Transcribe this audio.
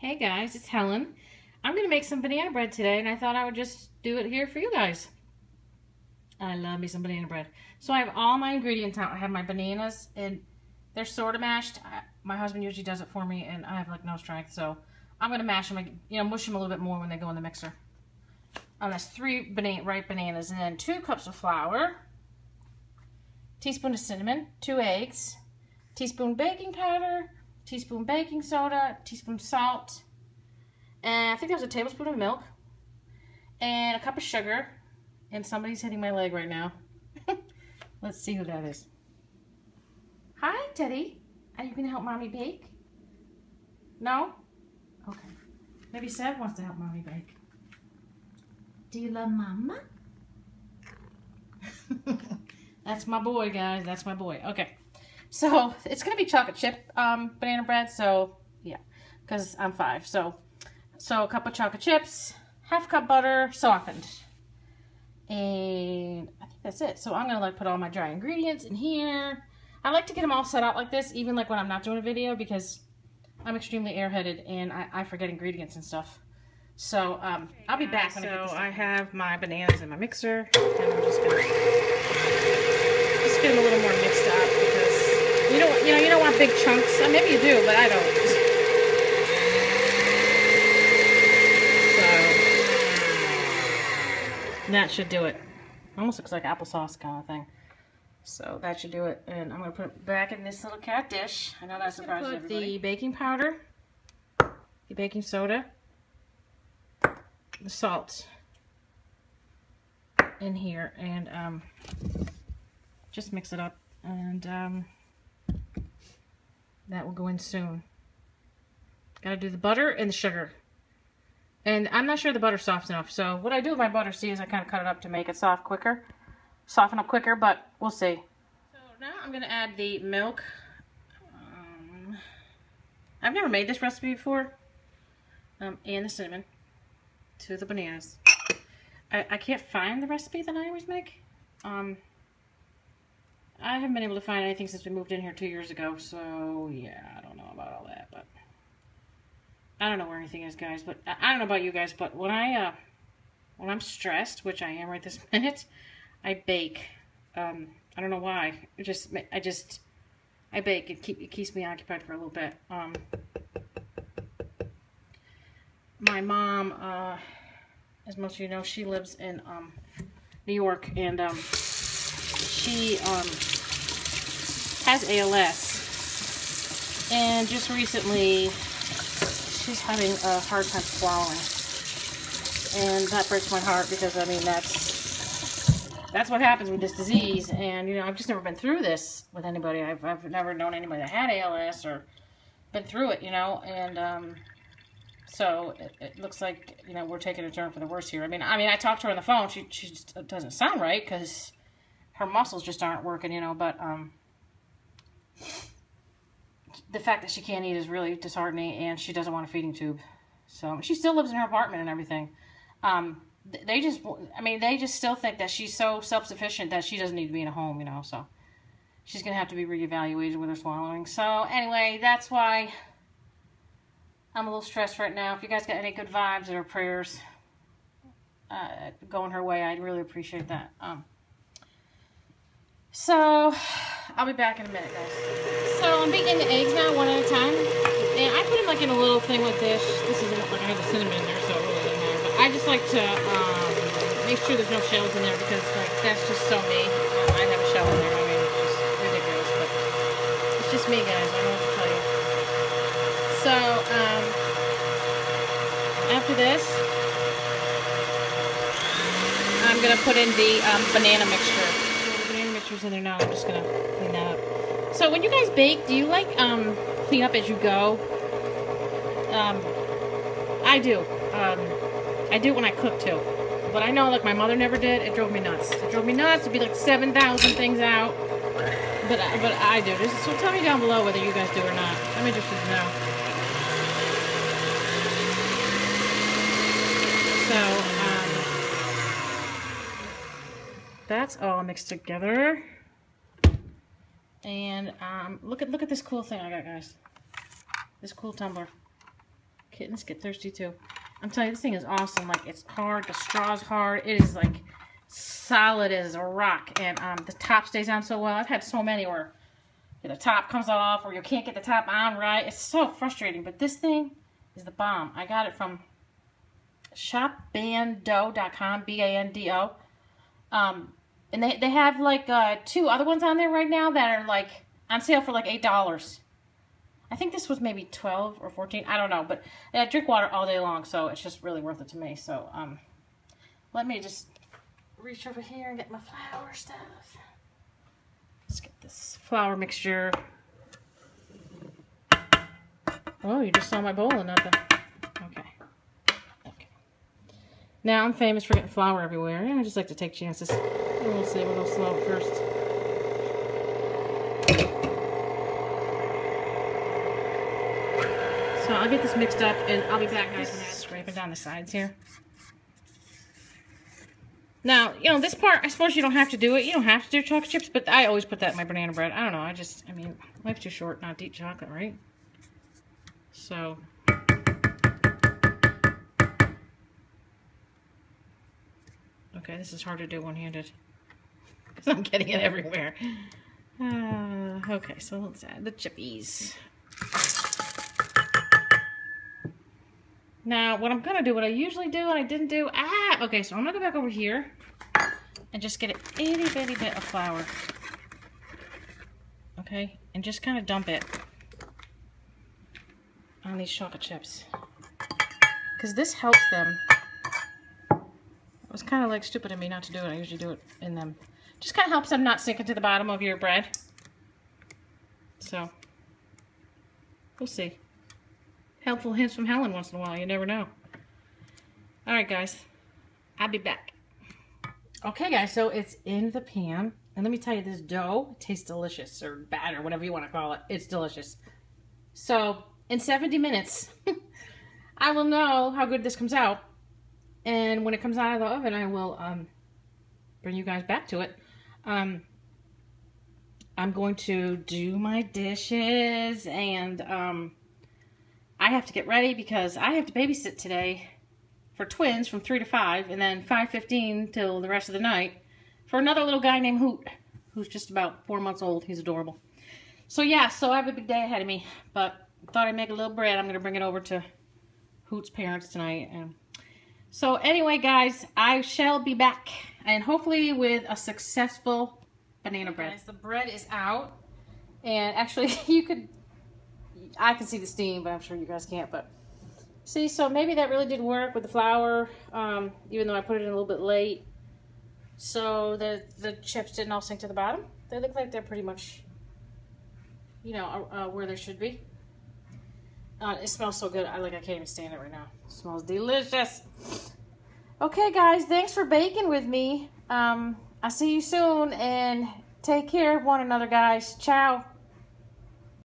Hey guys, it's Helen. I'm going to make some banana bread today, and I thought I would just do it here for you guys. I love me some banana bread. So I have all my ingredients out. I have my bananas, and they're sort of mashed. My husband usually does it for me, and I have like no strength, so I'm going to mash them, mush them a little bit more when they go in the mixer. That's 3 ripe bananas, and then 2 cups of flour, teaspoon of cinnamon, 2 eggs, teaspoon baking powder, teaspoon baking soda, teaspoon salt, and I think there was a tablespoon of milk, and a cup of sugar, and somebody's hitting my leg right now. Let's see who that is. Hi, Teddy. Are you going to help Mommy bake? No? Okay. Maybe Sev wants to help Mommy bake. Do you love Mama? That's my boy, guys. That's my boy. Okay. So, it's going to be chocolate chip banana bread, so, yeah, because I'm 5. So a cup of chocolate chips, half cup butter, softened. And I think that's it. So, I'm going to, put all my dry ingredients in here. I like to get them all set out like this, even, when I'm not doing a video, because I'm extremely airheaded, and I forget ingredients and stuff. So, I'll be back when I get this. So, I have my bananas in my mixer, and I'm just going to get them a little more mixed up, because you don't want big chunks. Maybe you do, but I don't. So that should do it. Almost looks like applesauce kind of thing. So that should do it. And I'm gonna put it back in this little cat dish. I know that surprises everybody. The baking powder, the baking soda, the salt in here, and just mix it up, and that will go in soon. Gotta do the butter and the sugar. And I'm not sure the butter's soft enough, so what I do with my butter, see, is I kind of cut it up to make it soften up quicker, but we'll see. So now I'm gonna add the milk. I've never made this recipe before. And the cinnamon to the bananas. I can't find the recipe that I always make. I haven't been able to find anything since we moved in here 2 years ago, so yeah, I don't know about all that, but I don't know where anything is, guys. But I don't know about you guys, but when I'm stressed, which I am right this minute, I bake. I don't know why. I bake. It keeps me occupied for a little bit. My mom, as most of you know, she lives in New York, and she has ALS, and just recently she's having a hard time swallowing, and that breaks my heart, because I mean that's what happens with this disease. And I've just never been through this with anybody. I've never known anybody that had ALS or been through it, and so it looks like we're taking a turn for the worse here. I mean I talked to her on the phone. She just doesn't sound right, because her muscles just aren't working, but the fact that she can't eat is really disheartening, and she doesn't want a feeding tube. So she still lives in her apartment and everything. They just still think that she's so self-sufficient that she doesn't need to be in a home, so she's going to have to be reevaluated with her swallowing. So anyway, that's why I'm a little stressed right now. If you guys got any good vibes or prayers going her way, I'd really appreciate that. So, I'll be back in a minute, guys. So, I'm beating the eggs now, one at a time. And I put them, in a little thing like this. This isn't, I have the cinnamon in there, so it really doesn't matter. But I just like to make sure there's no shells in there, because, that's just so me. I have a shell in there. I mean, it's just ridiculous. But it's just me, guys. I don't know what to tell you. So, after this, I'm going to put in the banana mixture. In there now. I'm just gonna clean that up. So when you guys bake, do you clean up as you go? I do. I do it when I cook too. But I know my mother never did. It drove me nuts. It drove me nuts. It'd be 7,000 things out. But I do. So tell me down below whether you guys do or not. I'm interested to know. So that's all mixed together. And look at this cool thing I got, guys. This cool tumbler. Kittens get thirsty too. I'm telling you, this thing is awesome. Like, it's hard. The straw's hard. It is like solid as a rock. And the top stays on so well. I've had so many where the top comes off or you can't get the top on right. It's so frustrating. But this thing is the bomb. I got it from shopbando.com, B-A-N-D-O. And they have like 2 other ones on there right now that are like on sale for like $8. I think this was maybe 12 or 14. I don't know, but I drink water all day long, so it's just really worth it to me. So let me just reach over here and get my flour stuff. Let's get this flour mixture. Oh, you just saw my bowl and not the... Okay. Now, I'm famous for getting flour everywhere, and I just like to take chances. We'll see, we'll go slow first. So I'll get this mixed up, and I'll be back, guys, when I'm scraping down the sides here. Now, you know, this part, I suppose you don't have to do it. You don't have to do chocolate chips, but I always put that in my banana bread. I don't know, I mean, life's too short not to eat chocolate, right? So... Okay, this is hard to do one-handed because I'm getting it everywhere. Okay, so let's add the chippies. Now, what I'm going to do, what I usually do and I didn't do... Okay, so I'm going to go back over here and just get an itty-bitty bit of flour. Okay, and just kind of dump it on these chocolate chips. Because this helps them... It was kind of like stupid of me not to do it. I usually do it in them. Just kind of helps them not sink into the bottom of your bread. So, we'll see. Helpful hints from Helen once in a while. You never know. Alright, guys. I'll be back. Okay, guys. So, it's in the pan. And let me tell you, this dough tastes delicious. Or batter, whatever you want to call it. It's delicious. So, in 70 minutes, I will know how good this comes out. And when it comes out of the oven, I will bring you guys back to it. I'm going to do my dishes, and I have to get ready because I have to babysit today for twins from 3 to 5, and then 5:15 till the rest of the night for another little guy named Hoot, who's just about 4 months old. He's adorable. So yeah, so I have a big day ahead of me, but I thought I'd make a little bread. I'm going to bring it over to Hoot's parents tonight. So anyway, guys, I shall be back, and hopefully with a successful banana bread. Guys, the bread is out, and actually I can see the steam, but I'm sure you guys can't, but see, so maybe that really did work with the flour, even though I put it in a little bit late, so the chips didn't all sink to the bottom. They look like they're pretty much, you know, where they should be. It smells so good. I can't even stand it right now. It smells delicious. Okay, guys. Thanks for baking with me. I'll see you soon. And take care of one another, guys. Ciao.